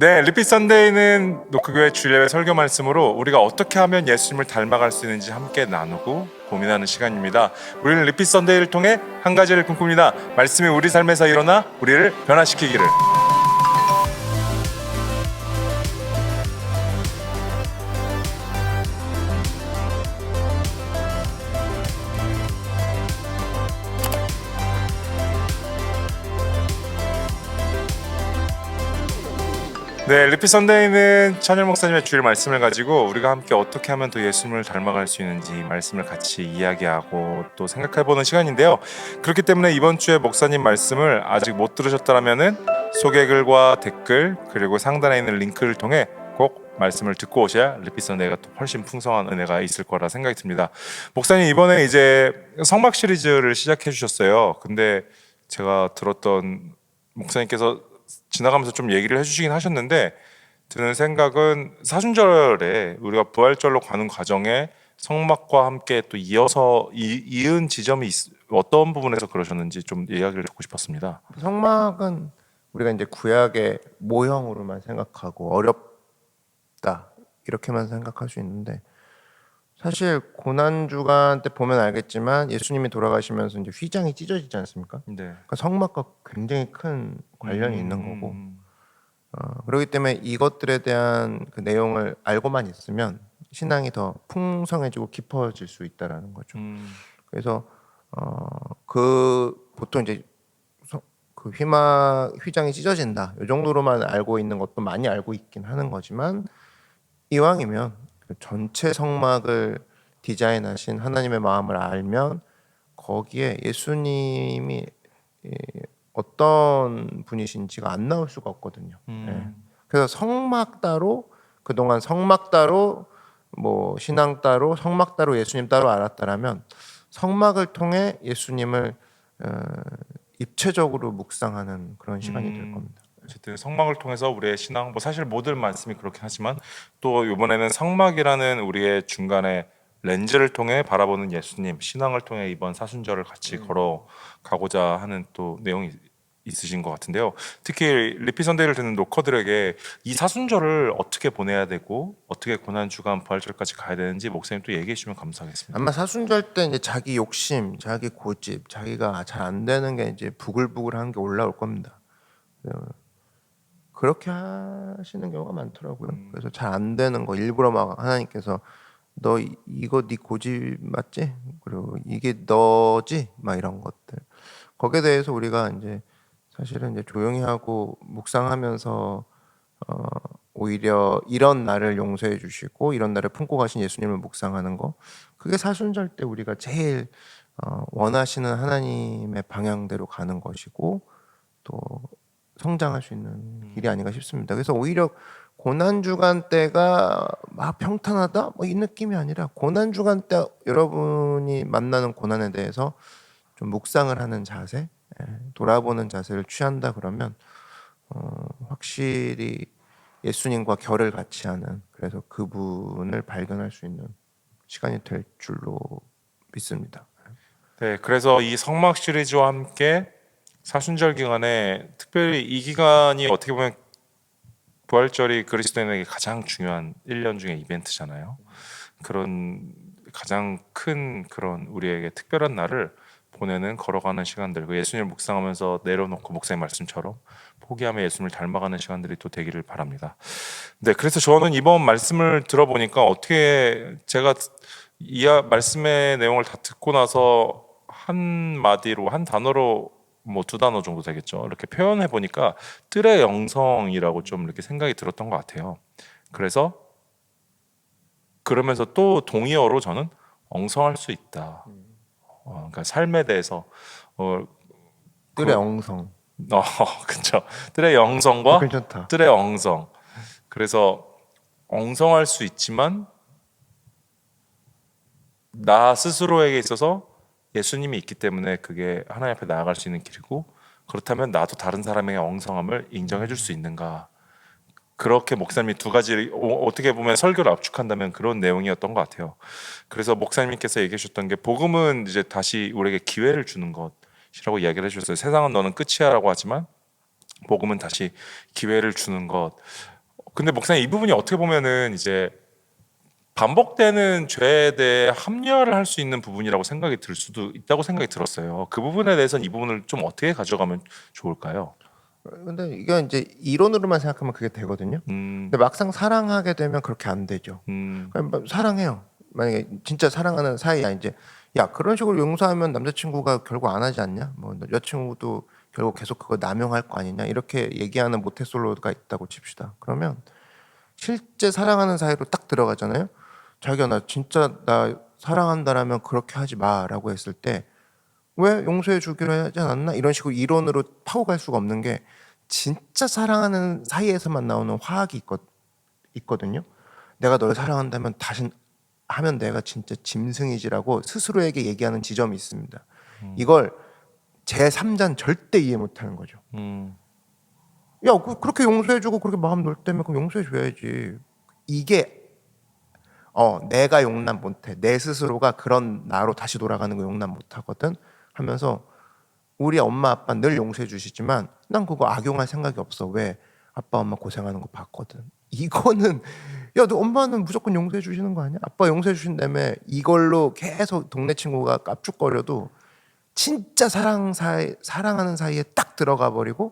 네, 리핏 선데이는 노크교회 주일예배 설교 말씀으로 우리가 어떻게 하면 예수님을 닮아갈 수 있는지 함께 나누고 고민하는 시간입니다. 우리는 리핏 선데이를 통해 한 가지를 꿈꿉니다. 말씀이 우리 삶에서 일어나 우리를 변화시키기를. 네, 리핏 선데이는 찬열 목사님의 주일 말씀을 가지고 우리가 함께 어떻게 하면 더 예수님을 닮아갈 수 있는지 말씀을 같이 이야기하고 또 생각해보는 시간인데요. 그렇기 때문에 이번 주에 목사님 말씀을 아직 못 들으셨다면은 소개글과 댓글 그리고 상단에 있는 링크를 통해 꼭 말씀을 듣고 오셔야 리핏 선데이가 또 훨씬 풍성한 은혜가 있을 거라 생각이 듭니다. 목사님 이번에 이제 성막 시리즈를 시작해 주셨어요. 근데 제가 들었던 목사님께서 지나가면서 좀 얘기를 해주시긴 하셨는데 드는 생각은 사순절에 우리가 부활절로 가는 과정에 성막과 함께 또 이어서 이은 지점이 어떤 부분에서 그러셨는지 좀 이야기를 듣고 싶었습니다. 성막은 우리가 이제 구약의 모형으로만 생각하고 어렵다 이렇게만 생각할 수 있는데 사실 고난 주간 때 보면 알겠지만 예수님이 돌아가시면서 이제 휘장이 찢어지지 않습니까? 네. 그러니까 성막과 굉장히 큰 관련이 있는 거고 음. 그렇기 때문에 이것들에 대한 그 내용을 알고만 있으면 신앙이 더 풍성해지고 깊어질 수 있다라는 거죠. 그래서 그 보통 이제 그 휘장이 찢어진다 이 정도로만 알고 있는 것도 많이 알고 있긴 하는 거지만 이왕이면 그 전체 성막을 디자인하신 하나님의 마음을 알면 거기에 예수님이 어떤 분이신지가 안 나올 수가 없거든요. 예. 그래서 성막 따로 그동안 성막 따로 뭐 신앙 따로 성막 따로 예수님 따로 알았다라면 성막을 통해 예수님을 입체적으로 묵상하는 그런 시간이 될 겁니다. 어쨌든 성막을 통해서 우리의 신앙, 뭐 사실 모든 말씀이 그렇긴 하지만 또 이번에는 성막이라는 우리의 중간에 렌즈를 통해 바라보는 예수님, 신앙을 통해 이번 사순절을 같이 걸어가고자 하는 또 내용이 있으신 것 같은데요. 특히 리피 선데이를 듣는 노커들에게 이 사순절을 어떻게 보내야 되고 어떻게 고난 주간 부활절까지 가야 되는지 목사님 또 얘기해 주시면 감사하겠습니다. 아마 사순절 때 이제 자기 욕심, 자기 고집, 자기가 잘 안 되는 게 이제 부글부글한 게 올라올 겁니다. 그렇게 하시는 경우가 많더라고요. 그래서 잘 안 되는 거 일부러 막 하나님께서 너 이거 네 고집 맞지? 그리고 이게 너지? 막 이런 것들. 거기에 대해서 우리가 이제 사실은 이제 조용히 하고 묵상하면서 오히려 이런 나를 용서해 주시고 이런 나를 품고 가신 예수님을 묵상하는 거 그게 사순절 때 우리가 제일 원하시는 하나님의 방향대로 가는 것이고 또 성장할 수 있는 길이 아닌가 싶습니다. 그래서 오히려 고난 주간 때가 막 평탄하다 뭐 이 느낌이 아니라 고난 주간 때 여러분이 만나는 고난에 대해서 좀 묵상을 하는 자세, 돌아보는 자세를 취한다 그러면 확실히 예수님과 결을 같이 하는 그래서 그분을 발견할 수 있는 시간이 될 줄로 믿습니다. 네, 그래서 이 성막 시리즈와 함께 사순절 기간에 특별히 이 기간이 어떻게 보면 부활절이 그리스도인에게 가장 중요한 1년 중의 이벤트잖아요. 그런 가장 큰 그런 우리에게 특별한 날을 보내는 걸어가는 시간들, 그 예수님을 묵상하면서 내려놓고 목사님 말씀처럼 포기하며 예수님을 닮아가는 시간들이 또 되기를 바랍니다. 네, 그래서 저는 이번 말씀을 들어보니까 어떻게 제가 이 말씀의 내용을 다 듣고 나서 한 마디로 한 단어로 뭐 두 단어 정도 되겠죠. 이렇게 표현해 보니까 뜰의 영성이라고 좀 이렇게 생각이 들었던 것 같아요. 그래서 그러면서 또 동의어로 저는 엉성할 수 있다. 그러니까 삶에 대해서 뜰의 엉성. 그렇죠. 뜰의 영성과 괜찮다. 뜰의 엉성. 그래서 엉성할 수 있지만 나 스스로에게 있어서 예수님이 있기 때문에 그게 하나님 앞에 나아갈 수 있는 길이고 그렇다면 나도 다른 사람의 엉성함을 인정해 줄 수 있는가. 그렇게 목사님이 두 가지 어떻게 보면 설교를 압축한다면 그런 내용이었던 것 같아요. 그래서 목사님께서 얘기해 주셨던 게 복음은 이제 다시 우리에게 기회를 주는 것이라고 이야기를 해주셨어요. 세상은 너는 끝이야라고 하지만 먹으면 다시 기회를 주는 것. 근데 목사님 이 부분이 어떻게 보면은 이제 반복되는 죄에 대해 합리화를 할 수 있는 부분이라고 생각이 들 수도 있다고 생각이 들었어요. 그 부분에 대해서는 이 부분을 좀 어떻게 가져가면 좋을까요? 근데 이게 이제 이론으로만 생각하면 그게 되거든요. 음, 근데 막상 사랑하게 되면 그렇게 안 되죠. 음, 그냥 뭐 사랑해요. 만약에 진짜 사랑하는 사이야 이제 야 그런 식으로 용서하면 남자친구가 결국 안 하지 않냐? 뭐 여자친구도 결국 계속 그거 남용할 거 아니냐? 이렇게 얘기하는 모태솔로가 있다고 칩시다. 그러면 실제 사랑하는 사이로 딱 들어가잖아요. 자기야 나 진짜 나 사랑한다라면 그렇게 하지 마라고 했을 때 왜 용서해 주기로 하지 않았나? 이런 식으로 이론으로 파고갈 수가 없는 게 진짜 사랑하는 사이에서만 나오는 화학이 있거든요. 내가 널 사랑한다면 다신 하면 내가 진짜 짐승이지라고 스스로에게 얘기하는 지점이 있습니다. 이걸 제3자는 절대 이해 못하는 거죠. 음, 야, 그렇게 용서해주고 그렇게 마음 놓을 때면 그럼 용서해줘야지. 이게 내가 용납 못해. 내 스스로가 그런 나로 다시 돌아가는 거 용납 못하거든 하면서 우리 엄마 아빠 늘 용서해 주시지만 난 그거 악용할 생각이 없어. 왜? 아빠 엄마 고생하는 거 봤거든. 이거는 야, 너 엄마는 무조건 용서해 주시는 거 아니야? 아빠 용서해 주신다며 이걸로 계속 동네 친구가 깝죽거려도 진짜 사랑하는 사이에 딱 들어가 버리고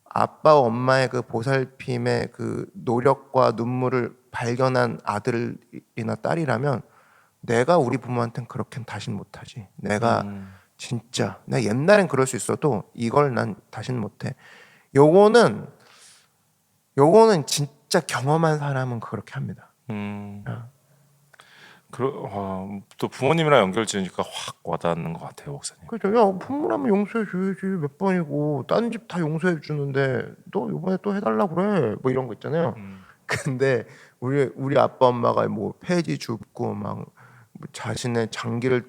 아빠와 엄마의 그 보살핌의 그 노력과 눈물을 발견한 아들이나 딸이라면 내가 우리 부모한테는 그렇게는 다신 못하지. 내가 진짜 나 옛날엔 그럴 수 있어도 이걸 난 다신 못해. 요거는 진짜 경험한 사람은 그렇게 합니다. 음. 어. 또 부모님이랑 연결 지으니까 확 와닿는 것 같아요, 목사님. 그죠? 야 부모라면 용서해 줘야지 몇 번이고 다른 집 다 용서해 주는데 너 이번에 또 해달라 그래 뭐 이런 거 있잖아요. 근데 우리 아빠 엄마가 뭐 폐지 줍고 막뭐 자신의 장기를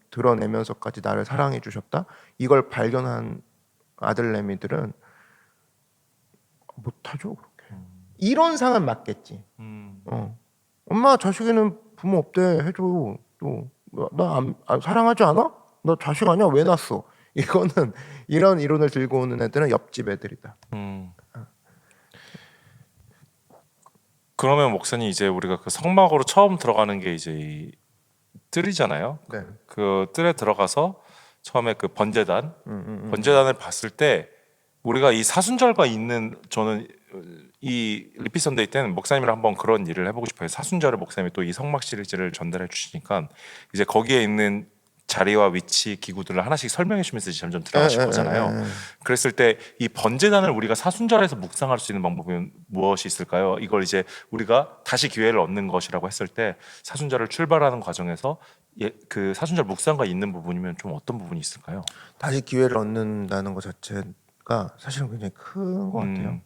드러내면서까지 나를 사랑해 주셨다. 이걸 발견한 아들내미들은 못하죠 그렇게. 이론상은 맞겠지. 엄마 자식에는 부모 없대 해줘. 또나 사랑하지 않아? 너 자식 아니야? 왜 낳았어? 이거는 이런 이론을 들고 오는 애들은 옆집 애들이다. 그러면 목사님 이제 우리가 그 성막으로 처음 들어가는 게 이제 이 뜰이잖아요. 네. 그 뜰에 들어가서 처음에 그 번제단을 봤을 때 우리가 이 사순절과 있는 저는 이 리피 선데이 때는 목사님이랑 한번 그런 일을 해보고 싶어요. 사순절에 목사님이 또 이 성막 시리즈를 전달해 주시니까 이제 거기에 있는 자리와 위치 기구들을 하나씩 설명해 주면서 이제 점점 들어가실 거잖아요. 그랬을 때 이 번제단을 우리가 사순절에서 묵상할 수 있는 방법은 무엇이 있을까요? 이걸 이제 우리가 다시 기회를 얻는 것이라고 했을 때 사순절을 출발하는 과정에서 그 사순절 묵상과 있는 부분이면 좀 어떤 부분이 있을까요? 다시 기회를 얻는다는 것 자체가 사실은 굉장히 큰 것 같아요.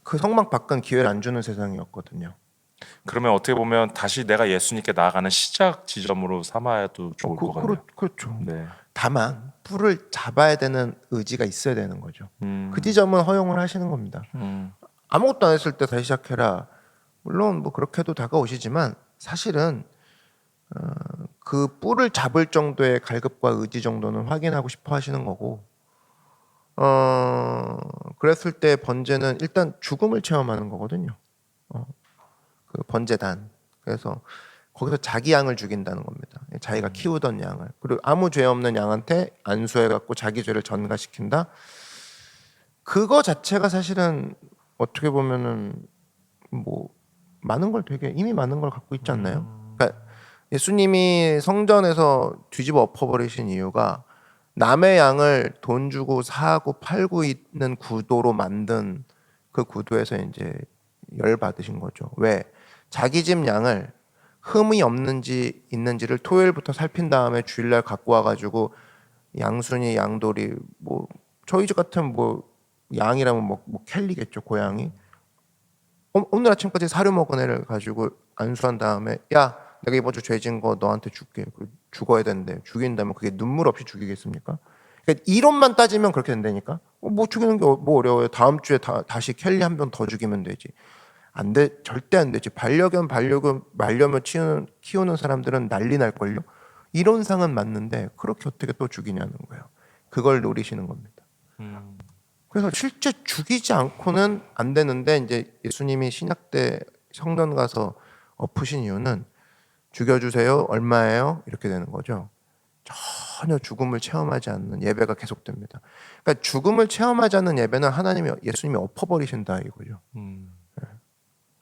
그 성막 밖은 기회를 안 주는 세상이었거든요. 그러면 어떻게 보면 다시 내가 예수님께 나아가는 시작 지점으로 삼아도 좋을 것 같네요. 그렇죠. 네. 다만 뿔을 잡아야 되는 의지가 있어야 되는 거죠. 음, 그 지점은 허용을 하시는 겁니다. 아무것도 안 했을 때 다시 시작해라. 물론 뭐 그렇게도 다가오시지만 사실은 그 뿔을 잡을 정도의 갈급과 의지 정도는 확인하고 싶어 하시는 거고 그랬을 때 번제는 일단 죽음을 체험하는 거거든요. 그 번제단. 그래서 거기서 자기 양을 죽인다는 겁니다. 자기가 키우던 양을. 그리고 아무 죄 없는 양한테 안수해 갖고 자기 죄를 전가시킨다. 그거 자체가 사실은 어떻게 보면은 뭐 많은 걸 이미 많은 걸 갖고 있지 않나요? 그러니까 예수님이 성전에서 뒤집어 엎어버리신 이유가 남의 양을 돈 주고 사고 팔고 있는 구도로 만든 그 구도에서 이제 열 받으신 거죠. 왜? 자기 집 양을 흠이 없는지 있는지를 토요일부터 살핀 다음에 주일날 갖고 와가지고 양순이 양돌이 뭐 저희 집 같은 뭐 양이라면 뭐 켈리겠죠 고양이. 오늘 아침까지 사료 먹은 애를 가지고 안수한 다음에 야 내가 이번 주 죄진 거 너한테 줄게. 죽어야 되는데 죽인다면 그게 눈물 없이 죽이겠습니까? 그러니까 이론만 따지면 그렇게 된다니까. 뭐 죽이는 게 뭐 어려워요. 다음 주에 다시 켈리 한 번 더 죽이면 되지. 안 돼, 절대 안 되지. 반려견 말려면 키우는 사람들은 난리 날 걸요. 이론상은 맞는데 그렇게 어떻게 또 죽이냐는 거예요. 그걸 노리시는 겁니다. 그래서 실제 죽이지 않고는 안 되는데 이제 예수님이 신약 때 성전 가서 엎으신 이유는 죽여주세요 얼마예요 이렇게 되는 거죠. 전혀 죽음을 체험하지 않는 예배가 계속됩니다. 그러니까 죽음을 체험하지 않는 예배는 하나님이 예수님이 엎어버리신다 이거죠.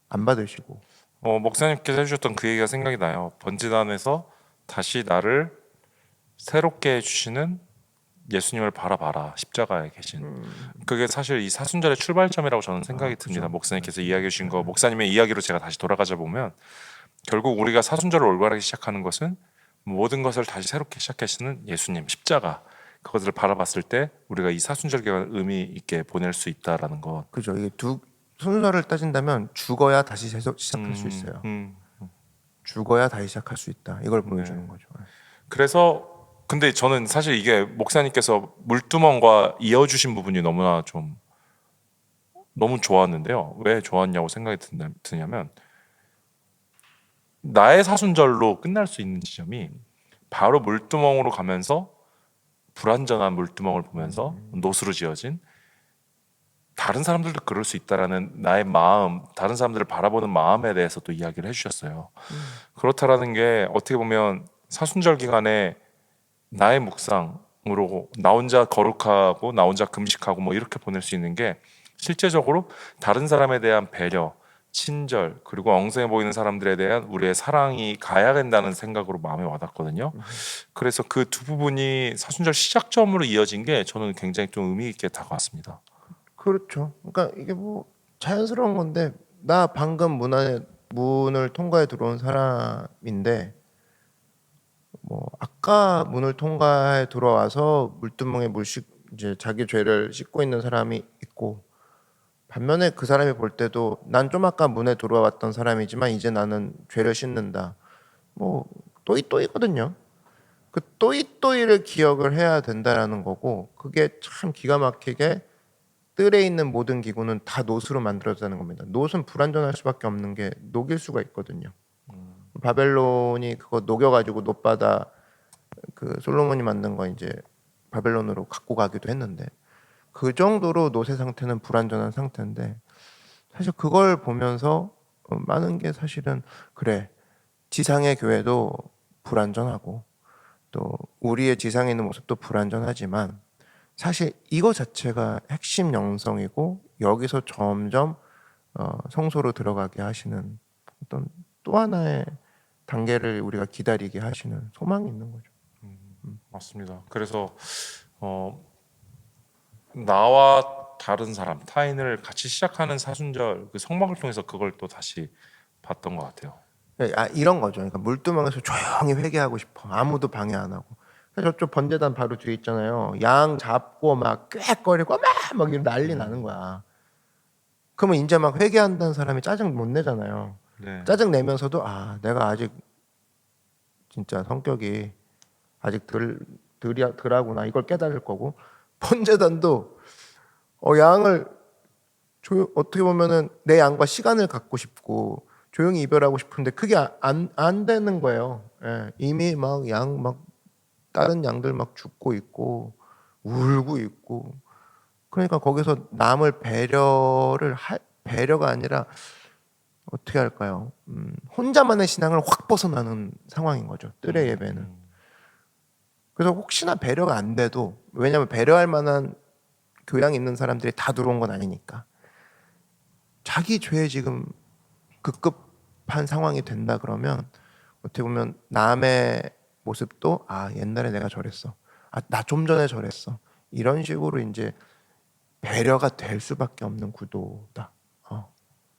안 받으시고. 목사님께서 해주셨던 그 얘기가 생각이 나요. 번제단에서 다시 나를 새롭게 해주시는 예수님을 바라봐라. 십자가에 계신. 그게 사실 이 사순절의 출발점이라고 저는 생각이 듭니다. 목사님께서 이야기해 주신 거, 목사님의 이야기로 제가 다시 돌아가자 보면 결국 우리가 사순절을 올바르게 시작하는 것은 모든 것을 다시 새롭게 시작하시는 예수님 십자가, 그것을 바라봤을 때 우리가 이 사순절 기간을 의미 있게 보낼 수 있다라는 것. 그죠. 이게 두 순서를 따진다면 죽어야 다시 시작할 수 있어요. 죽어야 다시 시작할 수 있다. 이걸 보여주는 거죠. 그래서 근데 저는 사실 이게 목사님께서 물두멍과 이어주신 부분이 너무나 좀 너무 좋았는데요. 왜 좋았냐고 생각이 드냐면 나의 사순절로 끝날 수 있는 지점이 바로 물두멍으로 가면서 불완전한 물두멍을 보면서 노수로 지어진 다른 사람들도 그럴 수 있다라는 나의 마음, 다른 사람들을 바라보는 마음에 대해서 또 이야기를 해주셨어요. 그렇다라는 게 어떻게 보면 사순절 기간에 나의 묵상으로 나 혼자 거룩하고 나 혼자 금식하고 뭐 이렇게 보낼 수 있는 게 실제적으로 다른 사람에 대한 배려, 친절, 그리고 엉성해 보이는 사람들에 대한 우리의 사랑이 가야 된다는 생각으로 마음에 와닿거든요. 그래서 그 두 부분이 사순절 시작점으로 이어진 게 저는 굉장히 좀 의미 있게 다가왔습니다. 그렇죠. 그러니까 이게 뭐 자연스러운 건데 나 방금 문을 통과해 들어온 사람인데 뭐 아까 문을 통과해 들어와서 물두멍에 이제 자기 죄를 씻고 있는 사람이 있고 반면에 그 사람이 볼 때도 난 좀 아까 문에 들어왔던 사람이지만 이제 나는 죄를 씻는다. 뭐 또이또이거든요. 그 또이또이를 기억을 해야 된다라는 거고 그게 참 기가 막히게 뜰에 있는 모든 기구는 다 노스로 만들어졌다는 겁니다. 노스는 불완전할 수밖에 없는 게 녹일 수가 있거든요. 바벨론이 그거 녹여가지고 놋바다 그 솔로몬이 만든 거 이제 바벨론으로 갖고 가기도 했는데 그 정도로 노세 상태는 불완전한 상태인데 사실 그걸 보면서 많은 게 사실은 그래 지상의 교회도 불완전하고 또 우리의 지상에 있는 모습도 불완전하지만 사실 이거 자체가 핵심 영성이고 여기서 점점 성소로 들어가게 하시는 어떤 또 하나의 단계를 우리가 기다리게 하시는 소망이 있는 거죠. 맞습니다. 그래서 나와 다른 사람, 타인을 같이 시작하는 사순절 그 성막을 통해서 그걸 또 다시 봤던 것 같아요. 이런 거죠. 그러니까 물두멍에서 조용히 회개하고 싶어. 아무도 방해 안 하고. 그래서 저쪽 번제단 바로 뒤에 있잖아요. 양 잡고 막 꾀거리고 막 난리 나는 거야. 그러면 이제 막 회개한다는 사람이 짜증 못 내잖아요. 네. 짜증 내면서도 내가 아직 진짜 성격이 아직 덜하구나 이걸 깨달을 거고 번제단도 양을 어떻게 보면은 내 양과 시간을 갖고 싶고 조용히 이별하고 싶은데 그게 안 되는 거예요. 예, 이미 막 다른 양들 막 죽고 있고 울고 있고 그러니까 거기서 남을 배려가 아니라 어떻게 할까요? 혼자만의 신앙을 확 벗어나는 상황인 거죠. 뜰의 예배는. 그래서 혹시나 배려가 안 돼도 왜냐하면 배려할 만한 교양 있는 사람들이 다 들어온 건 아니니까 자기 죄에 지금 급급한 상황이 된다 그러면 어떻게 보면 남의 모습도 옛날에 내가 저랬어. 나 좀 전에 저랬어. 이런 식으로 이제 배려가 될 수밖에 없는 구도다.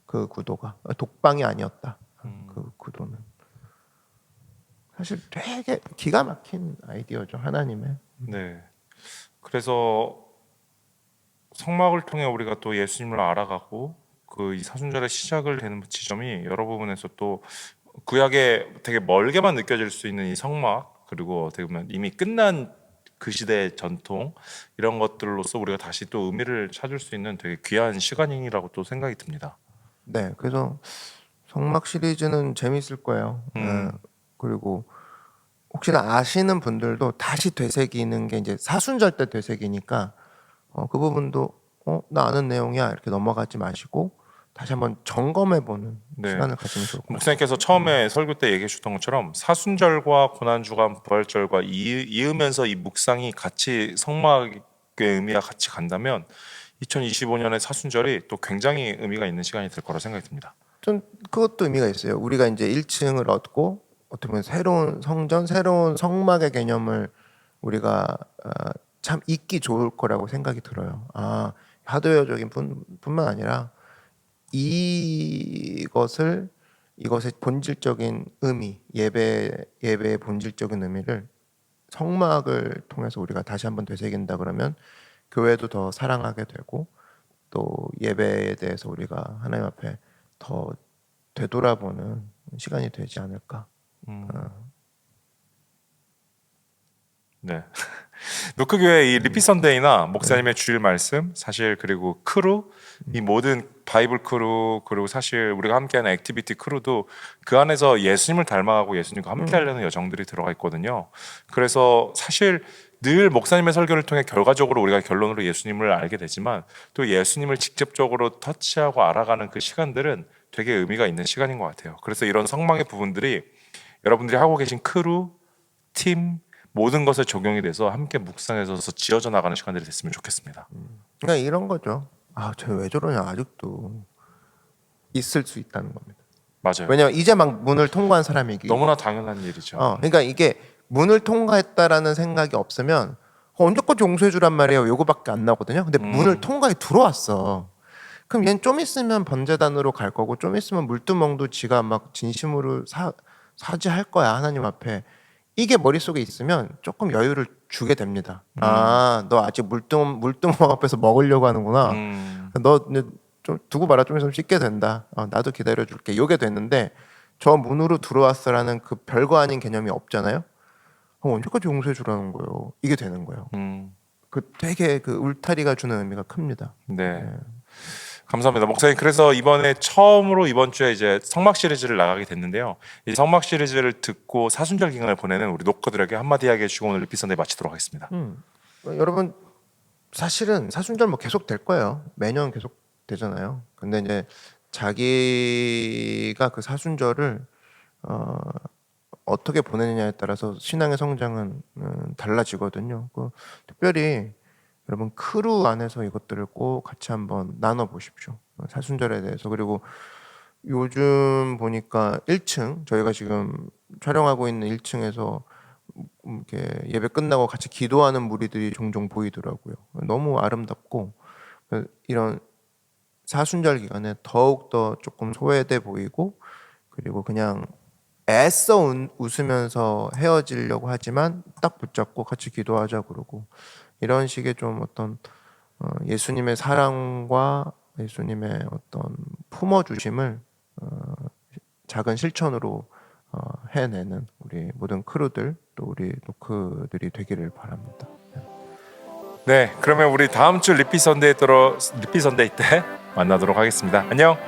그 구도가 독방이 아니었다. 그 구도는 사실 되게 기가 막힌 아이디어죠 하나님의. 네. 그래서 성막을 통해 우리가 또 예수님을 알아가고 그 이 사순절의 시작을 되는 지점이 여러 부분에서 또 구약에 되게 멀게만 느껴질 수 있는 이 성막 그리고 어떻게 보면 이미 끝난 그 시대의 전통 이런 것들로서 우리가 다시 또 의미를 찾을 수 있는 되게 귀한 시간이라고 또 생각이 듭니다. 네, 그래서 성막 시리즈는 재밌을 거예요. 그리고 혹시나 아시는 분들도 다시 되새기는 게 이제 사순절 때 되새기니까 그 부분도 나 아는 내용이야 이렇게 넘어가지 마시고 다시 한번 점검해보는 네. 시간을 가지면 좋을 것 같아요. 목사님께서 처음에 설교 때 얘기해 주셨던 것처럼 사순절과 고난주간 부활절과 이으면서 이 묵상이 같이 성막의 의미와 같이 간다면 2025년의 사순절이 또 굉장히 의미가 있는 시간이 될 거라 생각이 듭니다. 좀 그것도 의미가 있어요. 우리가 이제 1층을 얻고 어떻게 보면 새로운 성전, 새로운 성막의 개념을 우리가 참 잊기 좋을 거라고 생각이 들어요. 하드웨어적인 뿐만 아니라 이것의 본질적인 의미, 예배의 본질적인 의미를 성막을 통해서 우리가 다시 한번 되새긴다 그러면 교회도 더 사랑하게 되고 또 예배에 대해서 우리가 하나님 앞에 더 되돌아보는 시간이 되지 않을까. 네. 노크교회 이 리피 선데이나 목사님의 주일 말씀 사실 그리고 크루 이 모든 바이블 크루 그리고 사실 우리가 함께하는 액티비티 크루도 그 안에서 예수님을 닮아가고 예수님과 함께하려는 여정들이 들어가 있거든요. 그래서 사실 늘 목사님의 설교를 통해 결과적으로 우리가 결론으로 예수님을 알게 되지만 또 예수님을 직접적으로 터치하고 알아가는 그 시간들은 되게 의미가 있는 시간인 것 같아요. 그래서 이런 성망의 부분들이 여러분들이 하고 계신 크루, 팀 모든 것에 적용이 돼서 함께 묵상해서 지어져 나가는 시간들이 됐으면 좋겠습니다. 그러니까 이런 거죠. 쟤 왜 저러냐 아직도 있을 수 있다는 겁니다. 맞아요. 왜냐면 이제 막 문을 통과한 사람이기. 너무나 당연한 일이죠. 그러니까 이게 문을 통과했다라는 생각이 없으면 언제까지 용서해 주란 말이에요. 요거밖에 안 나오거든요. 근데 문을 통과해 들어왔어. 그럼 얘는 좀 있으면 번제단으로 갈 거고 좀 있으면 물두멍도 지가 막 진심으로 사죄할 거야 하나님 앞에. 이게 머릿속에 있으면 조금 여유를 주게 됩니다. 너 아직 물두멍 앞에서 먹으려고 하는구나. 너 좀 두고 봐라. 좀 있으면 씻게 된다. 나도 기다려줄게. 요게 됐는데 저 문으로 들어왔어라는 그 별거 아닌 개념이 없잖아요. 언제까지 용서해 주라는 거예요. 이게 되는 거예요. 그 되게 그 울타리가 주는 의미가 큽니다. 네. 감사합니다, 목사님. 그래서 이번에 처음으로 이번 주에 이제 성막 시리즈를 나가게 됐는데요. 이 성막 시리즈를 듣고 사순절 기간을 보내는 우리 녹커들에게 한마디 이야기해 주고 오늘 리피 선데이 마치도록 하겠습니다. 여러분 사실은 사순절 뭐 계속 될 거예요. 매년 계속 되잖아요. 근데 이제 자기가 그 사순절을 어떻게 보내느냐에 따라서 신앙의 성장은 달라지거든요. 특별히 여러분 크루 안에서 이것들을 꼭 같이 한번 나눠 보십시오. 사순절에 대해서. 그리고 요즘 보니까 1층 저희가 지금 촬영하고 있는 1층에서 이렇게 예배 끝나고 같이 기도하는 무리들이 종종 보이더라고요. 너무 아름답고 이런 사순절 기간에 더욱 더 조금 소외돼 보이고 그리고 그냥 애써 웃으면서 헤어지려고 하지만 딱 붙잡고 같이 기도하자 그러고 이런 식의 좀 어떤 예수님의 사랑과 예수님의 어떤 품어주심을 작은 실천으로 해내는 우리 모든 크루들 또 우리 노크들이 되기를 바랍니다. 네, 그러면 우리 다음 주 리피 선데이 때 만나도록 하겠습니다. 안녕.